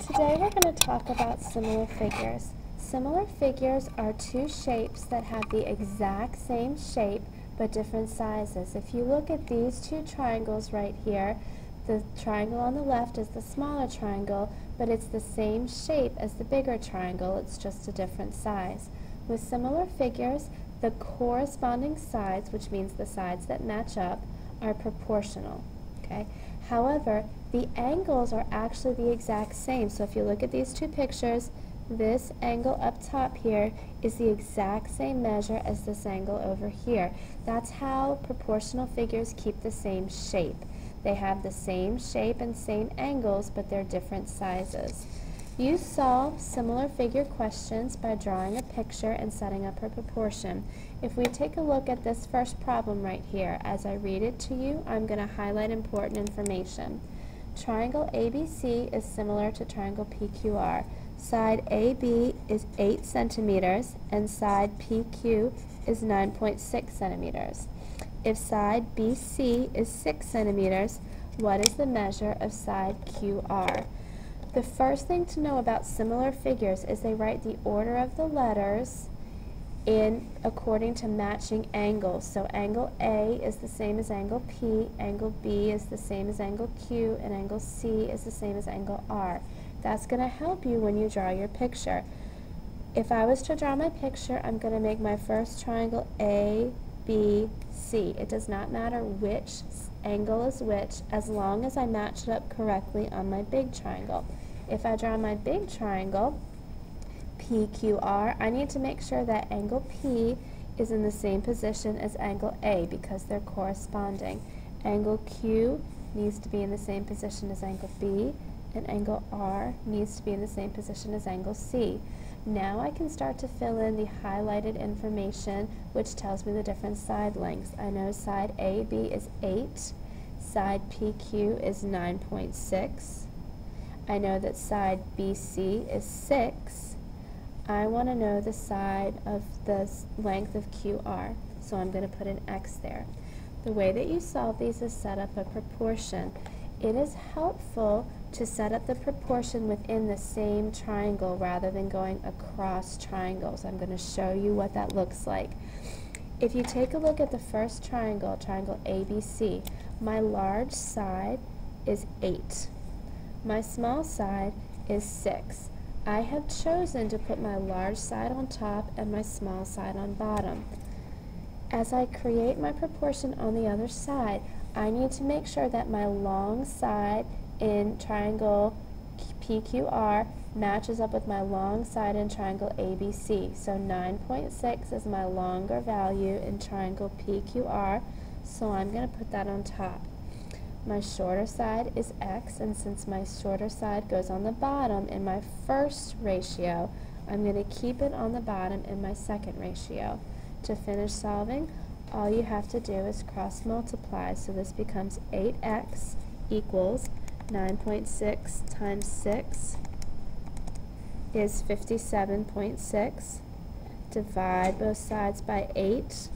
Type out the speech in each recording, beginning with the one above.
Today we're going to talk about similar figures. Similar figures are two shapes that have the exact same shape but different sizes. If you look at these two triangles right here, the triangle on the left is the smaller triangle, but it's the same shape as the bigger triangle, it's just a different size. With similar figures, the corresponding sides, which means the sides that match up, are proportional. Okay? However, the angles are actually the exact same. So if you look at these two pictures, this angle up top here is the exact same measure as this angle over here. That's how proportional figures keep the same shape. They have the same shape and same angles, but they're different sizes. You solve similar figure questions by drawing a picture and setting up a proportion. If we take a look at this first problem right here, as I read it to you, I'm going to highlight important information. Triangle ABC is similar to triangle PQR. Side AB is 8 centimeters and side PQ is 9.6 centimeters. If side BC is 6 centimeters, what is the measure of side QR? The first thing to know about similar figures is they write the order of the letters in according to matching angles. So angle A is the same as angle P, angle B is the same as angle Q, and angle C is the same as angle R. That's going to help you when you draw your picture. If I was to draw my picture, I'm going to make my first triangle A, B, C. It does not matter which angle is which, as long as I match it up correctly on my big triangle. If I draw my big triangle, PQR, I need to make sure that angle P is in the same position as angle A because they're corresponding. Angle Q needs to be in the same position as angle B, and angle R needs to be in the same position as angle C. Now I can start to fill in the highlighted information which tells me the different side lengths. I know side AB is 8, side PQ is 9.6. I know that side BC is 6. I want to know the side of the length of QR, so I'm going to put an X there. The way that you solve these is set up a proportion. It is helpful to set up the proportion within the same triangle rather than going across triangles. I'm going to show you what that looks like. If you take a look at the first triangle, triangle ABC, my large side is 8. My small side is 6. I have chosen to put my large side on top and my small side on bottom. As I create my proportion on the other side, I need to make sure that my long side in triangle PQR matches up with my long side in triangle ABC. So 9.6 is my longer value in triangle PQR, so I'm going to put that on top. My shorter side is X, and since my shorter side goes on the bottom in my first ratio, I'm going to keep it on the bottom in my second ratio. To finish solving, all you have to do is cross multiply, so this becomes 8x equals 9.6 times 6 is 57.6. Divide both sides by 8,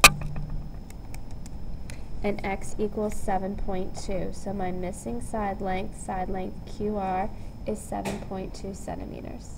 and x equals 7.2. So my missing side length QR, is 7.2 centimeters.